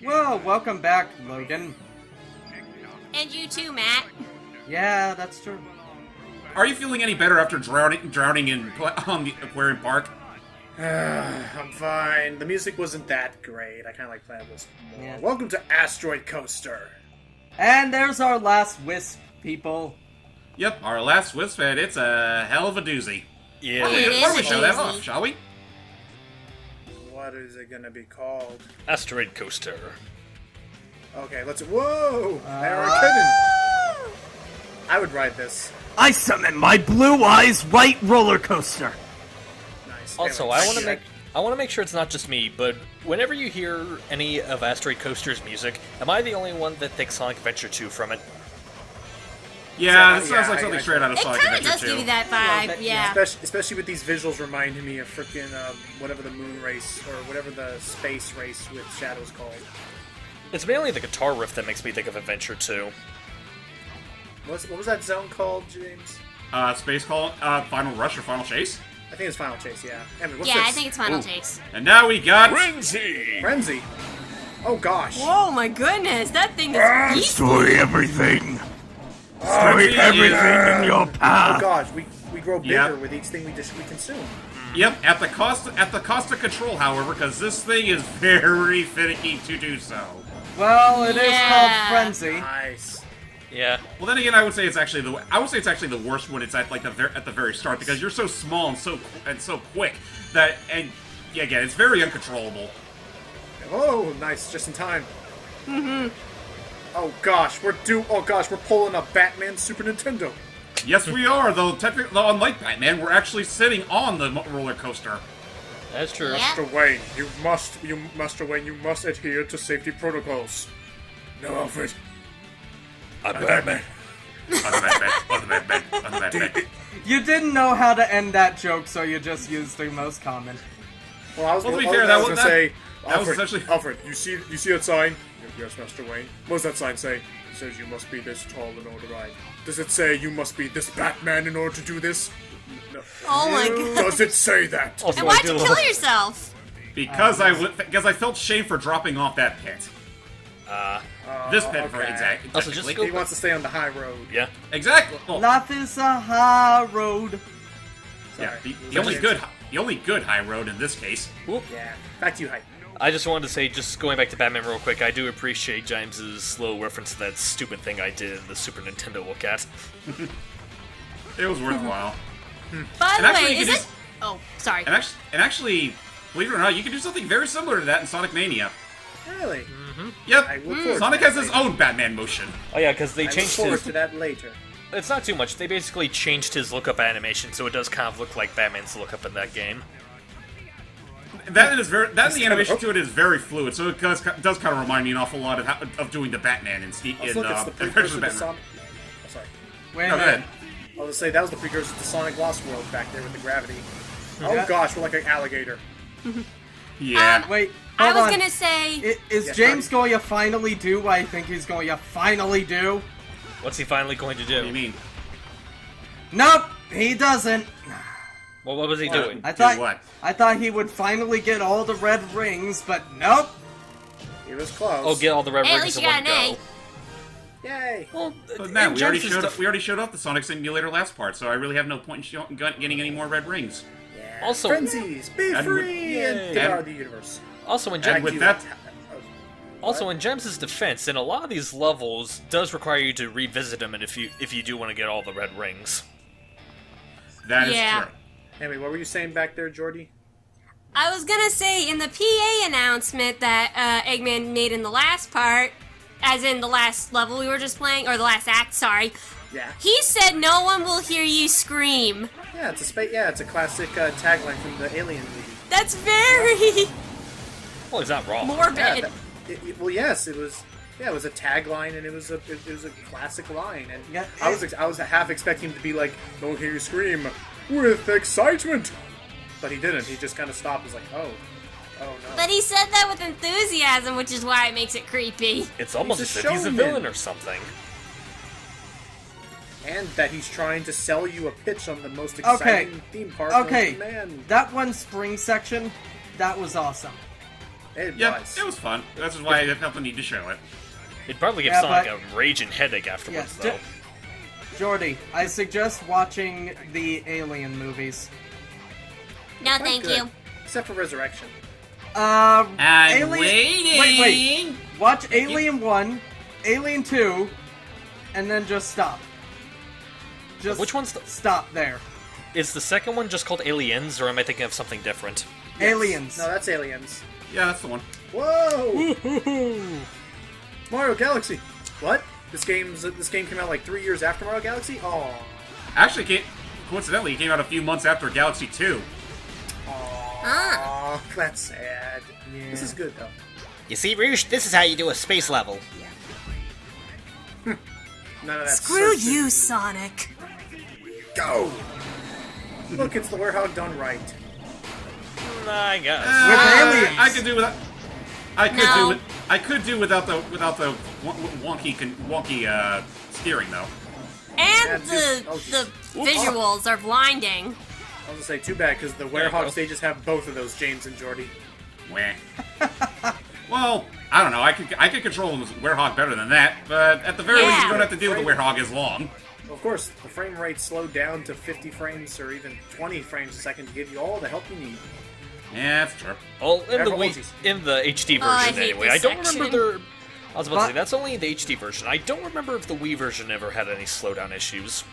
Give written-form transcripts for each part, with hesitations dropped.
Well, welcome back, Logan. And you too, Matt. Yeah, that's true. Are you feeling any better after drowning in on the Aquarium Park? I'm fine. The music wasn't that great. I kind of like Platypus more. Yeah. Welcome to Asteroid Coaster. And there's our last wisp, people. Yep, our last Wisp, and it's a hell of a doozy. Yeah. Why don't we show that off, shall we? What is it gonna be called? Asteroid Coaster. Okay, let's. Whoa! They are kidding. I would ride this. I summon my Blue Eyes White Roller Coaster. Nice. Also, Anyway, I want to make sure it's not just me, but whenever you hear any of Asteroid Coaster's music, am I the only one that thinks Sonic Adventure 2 from it? Yeah, this sounds yeah, like I- something I- straight out of It Sonic kind of Adventure does 2. give you that Well, vibe, yeah. Especially with these visuals reminding me of freaking whatever the moon race or whatever the space race with Shadow's called. It's mainly the guitar riff that makes me think of Adventure 2. What was that zone called, James? Space Call, Final Rush or Final Chase? I think it's Final Chase. Yeah. Anyway, what's Yeah, this? I think it's Final Ooh. Chase. And now we got... Frenzy! Frenzy. Oh gosh. Oh my goodness, that thing is beastly. Destroy everything. Destroy Frenzy everything in your Oh path. gosh, we grow bigger Yep. with each thing we consume. Yep, at the cost of control, however, because this thing is very finicky to do so. Well, it is Yeah. called Frenzy. Nice. Yeah. Well, then again, I would say it's actually the worst when it's at like at the very start because you're so small and so quick that yeah, again, it's very uncontrollable. Oh, nice, just in time. Oh gosh, we're pulling a Batman Super Nintendo. Yes, we are. Though technically, unlike Batman, we're actually sitting on the roller coaster. That's true. Yeah. Master Wayne, you must adhere to safety protocols. No, Alfred. I'm Batman. Batman. You didn't know how to end that joke, so you just used the most common. Well, I was Well, to be I fair, was that gonna was- say, that was Alfred, essentially- Alfred, you see that sign? Yes, Master Wayne. What does that sign say? It says you must be this tall in order to ride. Does it say you must be this Batman in order to do this? No. Oh my god. Does it say that? Also, And I why'd do you love- kill yourself? Because I felt shame for dropping off that pit. This pit, for okay. exactly. Also, just technically. He wants to stay on the high road. Yeah. Exactly. Well, Life is a high road. yeah, Sorry. the only good high road in this case. Whoop. Yeah. Back to you, Hype. I just wanted to say, just going back to Batman real quick, I do appreciate James's little reference to that stupid thing I did in the Super Nintendo look at. It was worthwhile. By And the actually, way, you is could it? Oh, sorry. And actually, believe it or not, you can do something very similar to that in Sonic Mania. Really? Yep. I look forward Sonic to has that his later. own Batman motion. Oh yeah, because they I look changed forward his... to that later. It's not too much. They basically changed his look-up animation, so it does kind of look like Batman's look-up in that game. That and the animation to it is very fluid, so it does kind of remind me an awful lot of doing the Batman in Also, look, it's the Adventures precursor of to Batman. Sonic. Oh, sorry. Wait a No, go minute. ahead. I was gonna say that was the precursor to Sonic Lost World back there with the gravity. Oh Yeah. gosh, we're like an alligator. Yeah. Wait, I hold was on. gonna say, Is Yeah, James going to finally do what I think he's going to finally do? What's he finally going to What do you do? mean? Nope, he doesn't. Well, what was he doing? I thought what? I thought he would finally get all the red rings, but nope. He was close. Oh, get all the red Hey, at rings least in you one got an go. Yay! Well, But Matt, in we already James's showed off the Sonic Simulator last part, so I really have no point in getting any more red rings. Yeah. Also- Frenzies, be And free with- and Yay. devour the universe. Also, in And James, with You- that, also in James's defense, in a lot of these levels, does require you to revisit them, and if you do want to get all the red rings. that is Yeah. true. Anyway, what were you saying back there, Jordy? I was gonna say in the PA announcement that Eggman made in the last part, as in the last level we were just playing, or the last act, sorry, Yeah. he said no one will hear you scream. Yeah, it's a classic tagline from the Alien movie. That's very Well, he's not wrong. morbid. Yeah, well, yes, it was. Yeah, it was a tagline, and it was a classic line. And Yeah, I was half expecting him to be like, "Don't hear you scream with excitement," but he didn't. He just kind of stopped. He's like, "Oh no." But he said that with enthusiasm, which is why it makes it creepy. It's almost He's as a if he's a showman. villain or something. And that he's trying to sell you a pitch on the most exciting theme park Okay, known to man. that one spring section, that was awesome. It Yeah, was. it was fun. That's just why I felt the need to show it. It'd probably give Yeah, Sonic but- a raging headache afterwards, Yeah, though. Jordy, I suggest watching the Alien movies. No, Quite thank good. you. Except for Resurrection. I'm Alien... waiting. Wait. Watch Alien 1, Alien 2, and then just stop. Just Which one's the- stop there. Is the second one just called Aliens, or am I thinking of something different? Aliens. No, that's Aliens. Yeah, that's the one. Whoa! Mario Galaxy. What? This game came out like 3 years after Mario Galaxy? Oh. Actually, coincidentally, it came out a few months after Galaxy 2. Ah. Oh, that's sad. This is good though. You see, Rouge, this is how you do a space level. None of that. Screw searching. you, Sonic. Go! Look, it's the Werehog done right. I guess. aliens. I could do without. No. I could do without the wonky steering though. And Yeah, the just- visuals are blinding. I was gonna say, too bad, because the you Werehog go. stages have both of those, James and Jordy. Wah. Well, I don't know. I could control the Werehog better than that, but at the very least, you Yeah. don't have to deal with the Werehog as long. Well, of course, the frame rate slowed down to 50 frames or even 20 frames a second to give you all the help you need. Yeah, that's true. Well, in the Everyone Wii, sees. in the HD Oh, I version hate anyway. this I don't remember section. there. I was about to say But- that's only the HD version. I don't remember if the Wii version ever had any slowdown issues.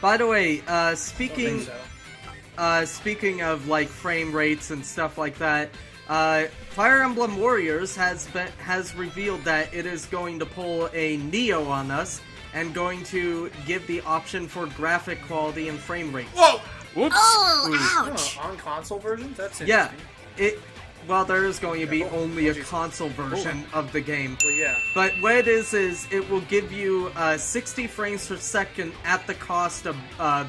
By the way, I don't speaking think so. speaking of like frame rates and stuff like that, Fire Emblem Warriors has revealed that it is going to pull a Neo on us and going to give the option for graphic quality and frame rates. Whoa! Whoops. Oh, ouch. Oh, on console versions? That's Yeah, interesting. well, there is going to be Yeah, oh, only a geez. console version of the game. Well, yeah. But what it is it will give you 60 frames per second at the cost of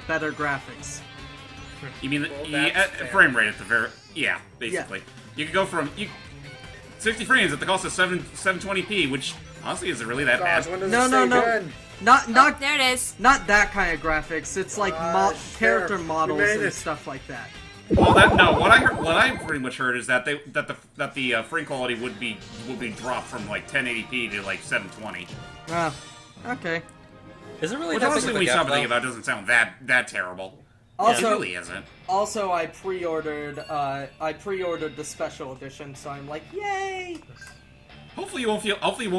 better graphics. You mean Well, the that's fair. frame rate at the very basically. You could go from 60 frames at the cost of 720p, which honestly isn't really that Gosh, bad. when does No, it no, say no. good? Not Oh, there it is. not that kind of graphics. It's like Gosh, character there. We models made and it. stuff like that. Well, what I pretty much heard is that the frame quality would be dropped from like 1080p to like 720. Okay. Is it really Which that big honestly, of when a you stop gap, and think though? about it, doesn't sound that terrible. It Also, really isn't. also, I pre-ordered the special edition, so I'm like, yay! Hopefully you won't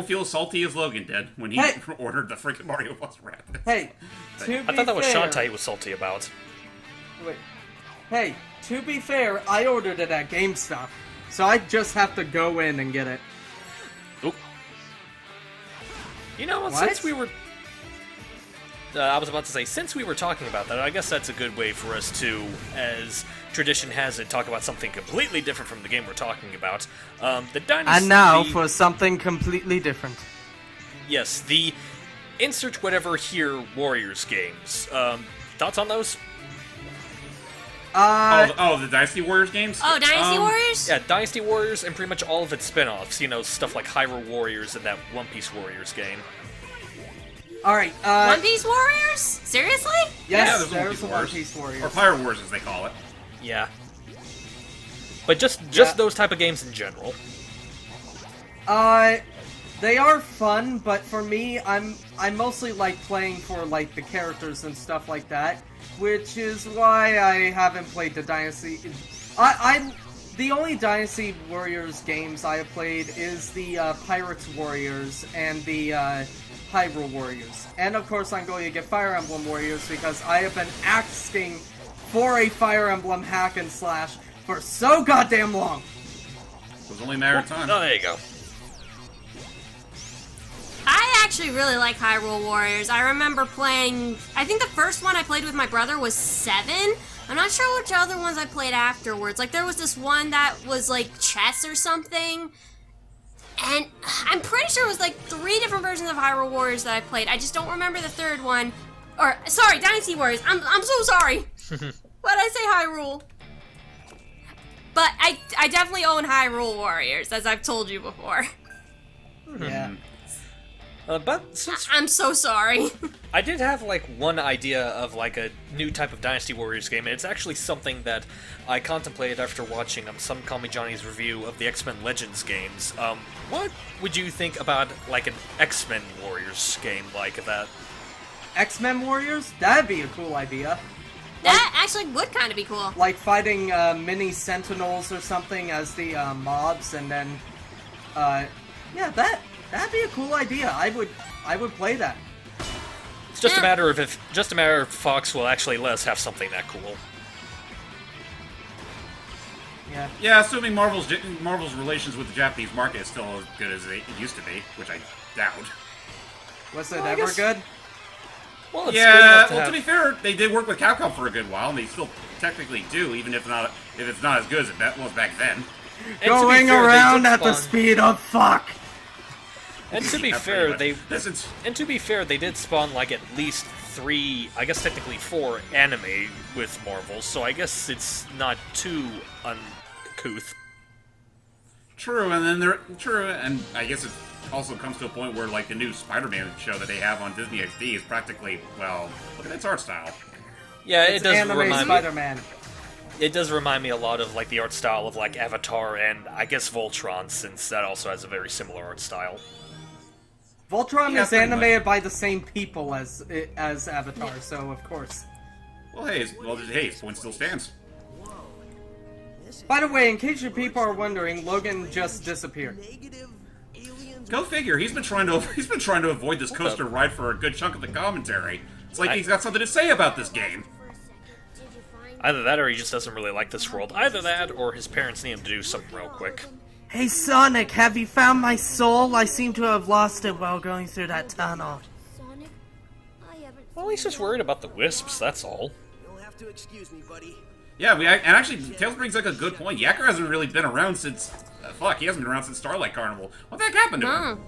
feel as salty as Logan did when he Hey! ordered the freaking Mario Plus Rabbids. Hey, to be I thought that was fair, Shantae he was salty about. Wait. Hey, to be fair, I ordered it at GameStop, so I just have to go in and get it. Oop. You know, What? since we were... I was about to say, since we were talking about that, I guess that's a good way for us to, as tradition has it, talk about something completely different from the game we're talking about. The Dynasty... And now for something completely different. Yes, the Insert Whatever Here Warriors games. Thoughts on those? The Dynasty Warriors games? Oh, Dynasty Warriors? Yeah, Dynasty Warriors and pretty much all of its spin-offs. You know, stuff like Hyrule Warriors and that One Piece Warriors game. Alright, One Piece Warriors? Seriously? yes, Yeah, there's the One Piece Warriors. Or Pirate Wars, as they call it. Yeah. But just Yeah. those type of games in general. They are fun, but for me, I mostly like playing for like the characters and stuff like that, which is why I haven't played the Dynasty. The only Dynasty Warriors games I have played is the Pirates Warriors and the Hyrule Warriors, and of course I'm going to get Fire Emblem Warriors because I have been asking for a Fire Emblem hack and slash for so goddamn long. It was only a matter of time. Oh, there you go. I actually really like Hyrule Warriors. I remember playing... I think the first one I played with my brother was 7. I'm not sure which other ones I played afterwards. Like, there was this one that was, like, chess or something. And I'm pretty sure it was, like, 3 different versions of Hyrule Warriors that I played. I just don't remember the third one. Or, sorry, Dynasty Warriors. I'm so sorry. Why'd I say Hyrule? But I definitely own Hyrule Warriors, as I've told you before. Yeah. But since I'm so sorry. I did have like one idea of like a new type of Dynasty Warriors game, and it's actually something that I contemplated after watching some Call Me Johnny's review of the X-Men Legends games. What would you think about like an X-Men Warriors game like that? X-Men Warriors? That'd be a cool idea. That actually would kind of be cool. Like fighting mini Sentinels or something as the mobs, and then, yeah, that'd be a cool idea. I would play that. It's just a matter of if Fox will actually let us have something that cool. Yeah. Yeah, assuming Marvel's relations with the Japanese market is still as good as it used to be, which I doubt. Was it Well, I ever guess- good? Well, it's good Yeah, enough well, have... to be fair, they did work with Capcom for a good while, and they still technically do, even if it's not as good as it was back then. And to be Going fair, they around did at the spawn- speed of fuck. And to be Yeah, fair, pretty much. they did spawn like at least 3, I guess technically 4 anime with Marvel, so I guess it's not too uncouth. True, and I guess it also comes to a point where like the new Spider-Man show that they have on Disney XD is practically, well, look at its art style. Yeah, It's it does anime remind me. Spider-Man. It does remind me a lot of like the art style of like Avatar and I guess Voltron, since that also has a very similar art style. Voltron Yeah, is pretty animated by the same people as Avatar, so of course. Well, hey, his point still stands. By the way, in case you people are wondering, Logan just disappeared. Go figure. He's been trying to avoid this coaster ride for a good chunk of the commentary. It's like he's got something to say about this game. Either that or he just doesn't really like this world. Either that or his parents need him to do something real quick. Hey Sonic, have you found my soul? I seem to have lost it while going through that tunnel. Sonic, I haven't. Well, he's just worried about the wisps, that's all. You'll have to excuse me, buddy. Yeah, and actually, Tails brings like a good point. Yacker hasn't really been around since. He hasn't been around since Starlight Carnival. What the heck happened to him?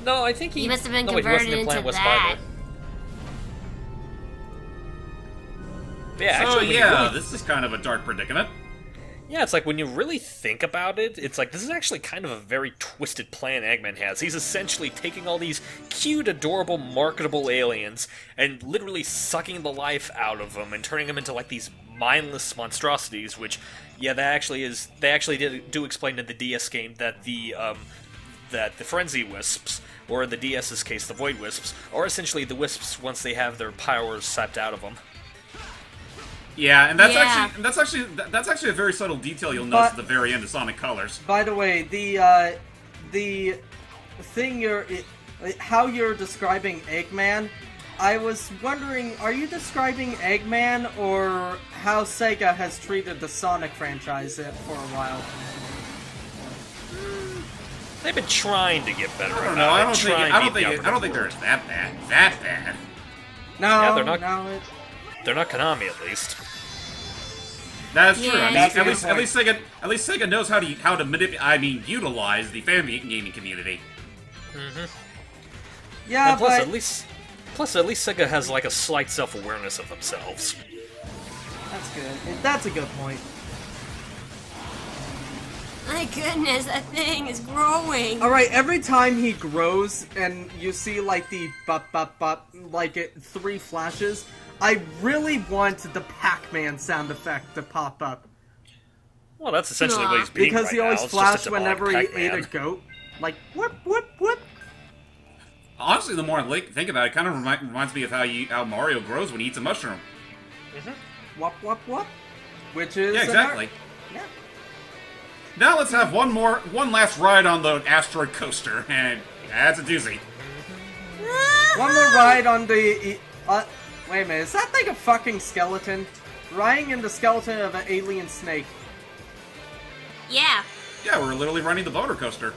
No, I think He must have been no, wait, he wasn't converted in Planet into West that. Fiber. Yeah, So actually, when you yeah, really this is kind of a dark predicament. Yeah, it's like when you really think about it, it's like this is actually kind of a very twisted plan Eggman has. He's essentially taking all these cute, adorable, marketable aliens and literally sucking the life out of them and turning them into like these mindless monstrosities. Which, yeah, they actually do explain in the DS game that the Frenzy Wisps, or in the DS's case, the Void Wisps, are essentially the Wisps once they have their powers sapped out of them. Yeah, and that's Yeah. actually a very subtle detail you'll notice at the very end of Sonic Colors. By the way, the thing how you're describing Eggman, I was wondering, are you describing Eggman or how Sega has treated the Sonic franchise for a while? They've been trying to get better. I don't know. I don't think they're that bad. No, Yeah, they're not- no, They're not Konami, at least. That's true. Yeah, I mean, that's at a least good Sega knows how to utilize the fan gaming community. yeah, And plus, but at least Sega has like a slight self-awareness of themselves. that's good. That's a good point. My goodness, that thing is growing. All right, every time he grows and you see like the bop bop bop, like it 3 flashes, I really want the Pac-Man sound effect to pop up Well, that's essentially what he's being because right he always now. It's just a flashed demonic whenever he ate Pac-Man. a goat, like whoop whoop whoop. Honestly, the more I think about it, it kind of reminds me of how Mario grows when he eats a mushroom. Whoop, whoop, whoop. Which is... Yeah, exactly. Yeah. Now let's have one last ride on the asteroid coaster, and that's a doozy. One more ride on the... wait a minute, is that like a fucking skeleton? Riding in the skeleton of an alien snake. Yeah. Yeah, we're literally running the boner coaster.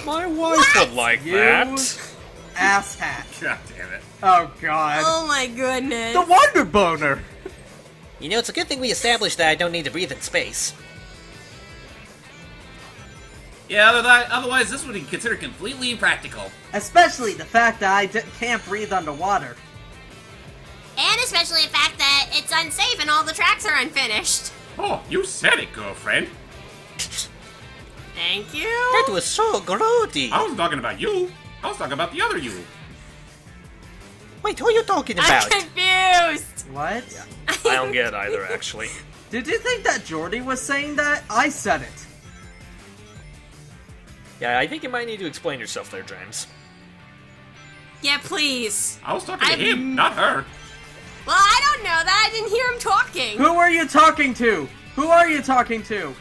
My wife would like You that. asshat. God damn it. Oh god. Oh my goodness. The Wonder Boner! You know, it's a good thing we established that I don't need to breathe in space. Yeah, otherwise this would be considered completely impractical. Especially the fact that I can't breathe underwater. And especially the fact that it's unsafe and all the tracks are unfinished. Oh, you said it, girlfriend. Thank you. That was so grody. I was talking about you. I was talking about the other you. Wait, who are you talking I'm about? confused. What? I don't get it either, actually. Did you think that Jordy was saying that? I said it. Yeah, I think you might need to explain yourself there, James. Yeah, please. I was talking to him, not her. Well, I don't know that. I didn't hear him talking. Who are you talking to? Who are you talking to?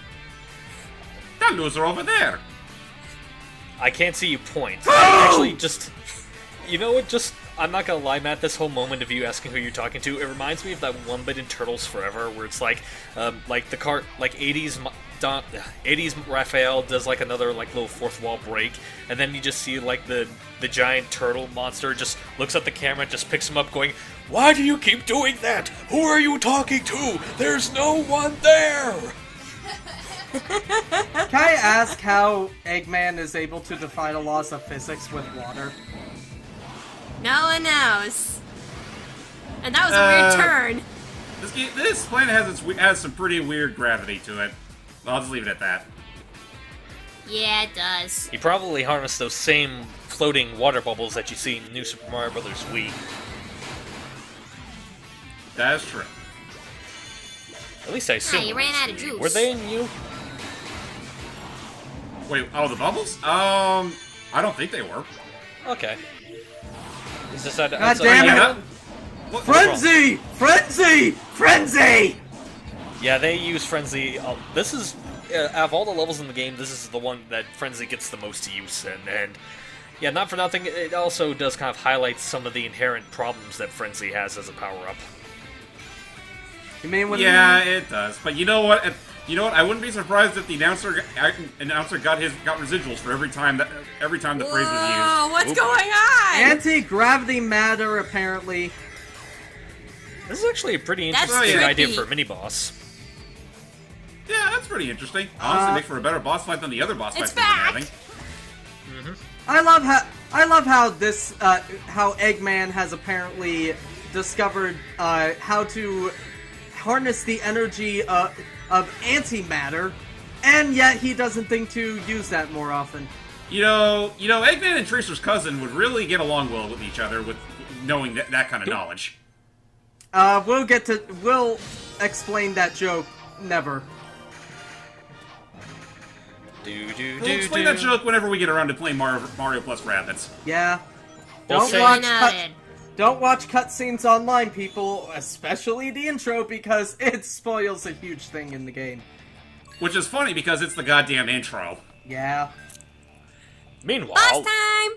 That loser over there. I can't see you point. Actually, just... You know what, just... I'm not gonna lie, Matt, this whole moment of you asking who you're talking to, it reminds me of that one bit in Turtles Forever, where it's like the car, like 80s Raphael does like another like little fourth wall break, and then you just see like the giant turtle monster just looks at the camera and just picks him up going, "Why do you keep doing that? Who are you talking to? There's no one there!" Can I ask how Eggman is able to defy the laws of physics with water? No one knows. And that was a weird turn. This planet has some pretty weird gravity to it. I'll just leave it at that. Yeah, it does. He probably harnessed those same floating water bubbles that you see in New Super Mario Bros. Wii. That is true. At least I assume. you it ran was out of Wii. juice. Were they in you? Wait, oh, the bubbles? I don't think they were. Okay. It's just that. God damn it! What's wrong? Frenzy! Frenzy! Frenzy! Yeah, they use Frenzy. This is, out of all the levels in the game, this is the one that Frenzy gets the most use in. And yeah, not for nothing, it also does kind of highlight some of the inherent problems that Frenzy has as a power-up. You mean when Yeah, it does. But you know what? I wouldn't be surprised if the announcer got residuals for every time the phrase was used. Oh, what's Ooh. going on? anti-gravity matter, apparently. This is actually a pretty That's interesting idea trippy. for a mini-boss. Yeah, that's pretty interesting. Honestly, makes for a better boss fight than the other boss fights It's we've been back! having. I love how this how Eggman has apparently discovered how to harness the energy of antimatter, and yet he doesn't think to use that more often. You know, Eggman and Tracer's cousin would really get along well with each other with knowing that kind of knowledge. We'll explain that joke never. We'll explain that joke whenever we get around to playing Mario plus Rabbids. Yeah. We'll Don't say- watch Noted. don't watch cutscenes online, people, especially the intro, because it spoils a huge thing in the game. Which is funny because it's the goddamn intro. Yeah. Meanwhile, Boss time!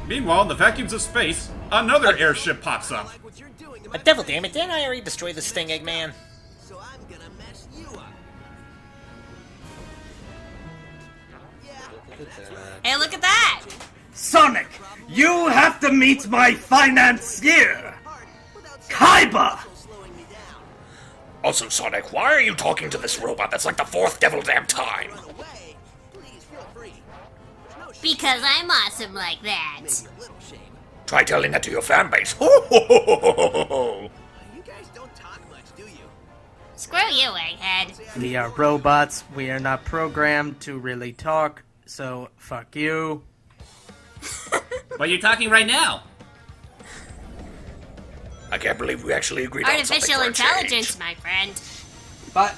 Meanwhile, in the vacuums of space, another airship pops up. Like what you're doing to A my devil damn it, didn't I already destroy this thing, Eggman? so I'm gonna mess you up. Hey, look at that! Sonic, you have to meet my financier, Kaiba! Slowing me down. also Sonic, why are you talking to this robot that's like the fourth devil damn time? Away. Please feel free. There's no shame. Because I'm awesome like that. Maybe a little shame. Try telling that to your fan base. You guys don't talk much, do you? Screw you, Egghead. We are robots, we are not programmed to really talk, so fuck you. But you're talking right now. I can't believe we actually agreed Artificial intelligence, my friend. But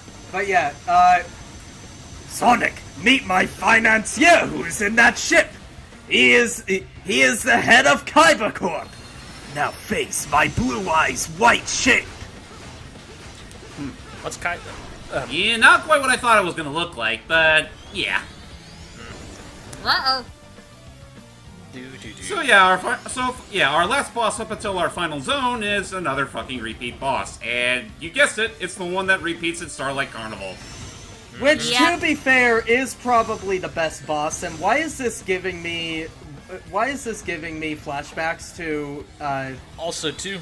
yeah, Sonic, meet my financier who's in that ship. He is the head of Kaiba Corp. Now face my blue eyes white shape. What's kind Yeah, not quite what I thought it was gonna look like, but yeah. Uh-oh. So yeah, our last boss up until our final zone is another fucking repeat boss, and you guessed it, it's the one that repeats in Starlight Carnival. Which, Yeah. to be fair, is probably the best boss. And why is this giving me flashbacks to? Also, too.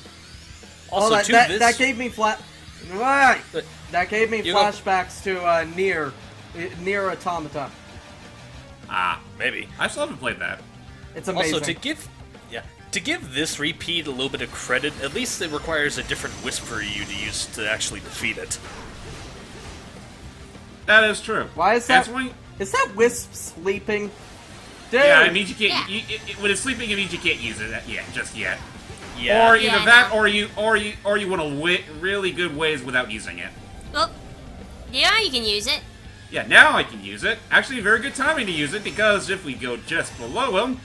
Oh, Also, that gave me That gave me You go. flashbacks to Nier Automata. Ah, maybe. I still haven't played that. It's amazing. Also, to give this repeat a little bit of credit, at least it requires a different whisper you to use to actually defeat it. That is true. Why is that? That's when- Is that Wisp sleeping? Dude. Yeah, it means you can't. Yeah. When it's sleeping, it means you can't use it yet, just yet. Yeah. Or either Yeah, I that, know. or you want to really good ways without using it. Well, yeah, you can use it. Yeah, now I can use it. Actually, very good timing to use it because if we go just below him,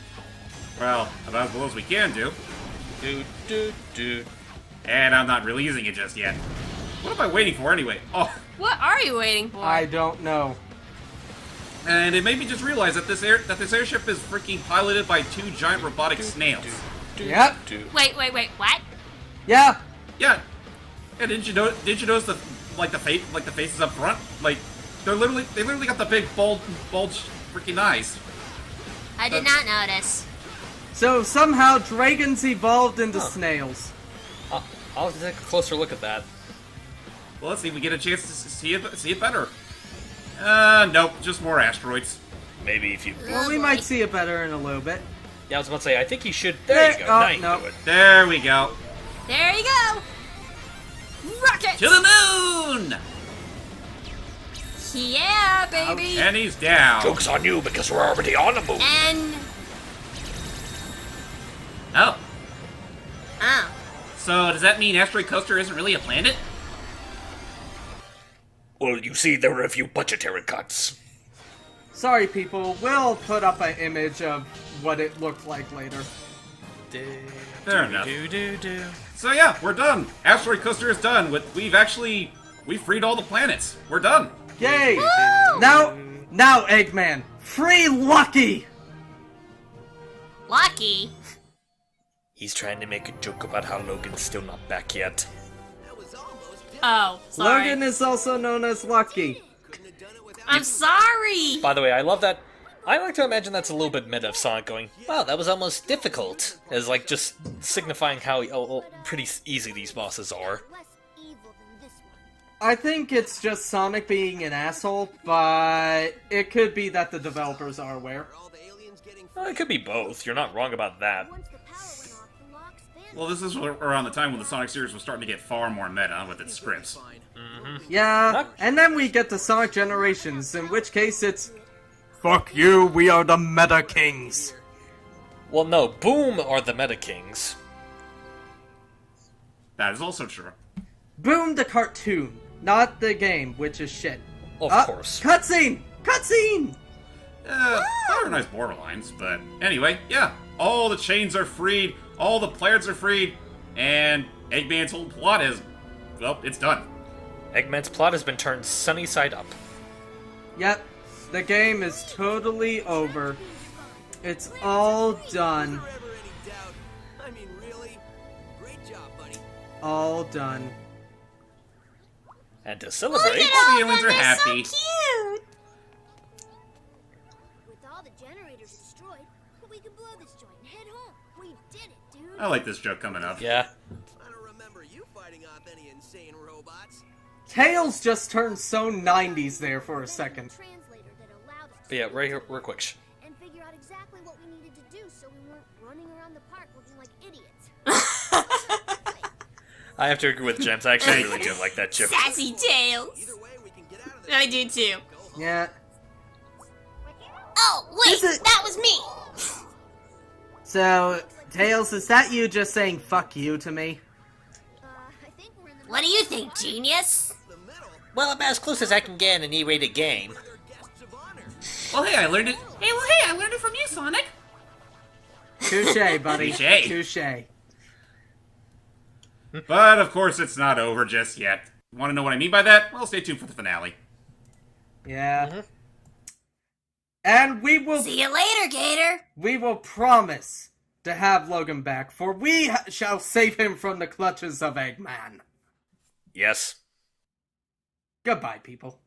well, about as below as we can do. Do. And I'm not really using it just yet. What am I waiting for anyway? Oh, What are you waiting for? I don't know. and it made me just realize that this airship is freaking piloted by 2 giant robotic snails. Yep. Wait, what? Yeah. Yeah. Yeah, didn't you notice the faces up front? Like they literally got the big bulge freaking eyes. I did not notice. So somehow dragons evolved into snails. I'll take a closer look at that. Well, let's see if we get a chance to see it better. Nope, just more asteroids. Maybe if you. Well, we might see it better in a little bit. Yeah, I was about to say. I think you should. There you go. Oh, Now you no. do it. There we go. There you go. Rocket. To the moon! Yeah, baby. And he's down. Joke's on you because we're already on the moon. And Oh. oh, So does that mean Asteroid Coaster isn't really a planet? Well, you see, there were a few budgetary cuts. Sorry, people. We'll put up an image of what it looked like later. Fair enough. Do. So yeah, we're done. Asteroid Coaster is done. We freed all the planets. We're done. Yay! Now, Eggman, free Lucky. lucky. He's trying to make a joke about how Logan's still not back yet. Oh, sorry. Logan is also known as Lucky. I'm sorry. By the way, I love that. I like to imagine that's a little bit meta of Sonic going, wow, that was almost difficult. As like just signifying how pretty easy these bosses are. Less evil than this one. I think it's just Sonic being an asshole, but it could be that the developers are aware. Well, it could be both. You're not wrong about that. Once the power went off, the locks vanished. Well, this is around the time when the Sonic series was starting to get far more meta with its scripts. Yeah, and then we get to Sonic Generations, in which case it's... Fuck you, we are the Meta Kings. Well, no, Boom are the Meta Kings. That is also true. Boom the cartoon, not the game, which is shit. Of course. Cutscene! Cutscene! Those are nice borderlines, but anyway, yeah. All the chains are freed, all the planets are freed, and Eggman's whole plot is, well, it's done. Eggman's plot has been turned sunny side up. Yep, the game is totally over. It's all done. I mean, really? Great job, buddy. All done. And to Look celebrate, at all all the aliens of them, are they're happy. so cute. With all the generators destroyed, we can blow this joint and head home. We did it, dude. I like this joke coming up. yeah. I don't remember you fighting off any insane robots. Tails just turned so 90s there for a second. Translator that allowed us to But yeah, right here, real quick. and figure out exactly what we needed to do so we weren't running around the park looking like idiots. I have to agree with James. I actually really do like that chip. Sassy Tails. Either way, we can get out of this. I do too. Yeah. Oh, wait, Is it- that was me. So, Tails, is that you just saying fuck you to me? I think we're in the What do you think, genius? The middle, Well, about as close as I can get in an E-rated game. they're guests of honor. Well, hey, I learned it. Hey, I learned it from you, Sonic. Touche, buddy. Touche. Touche. But of course, it's not over just yet. Want to know what I mean by that? Well, stay tuned for the finale. Yeah. And we will See you later, Gator. promise to have Logan back, for we shall save him from the clutches of Eggman. Yes. Goodbye, people.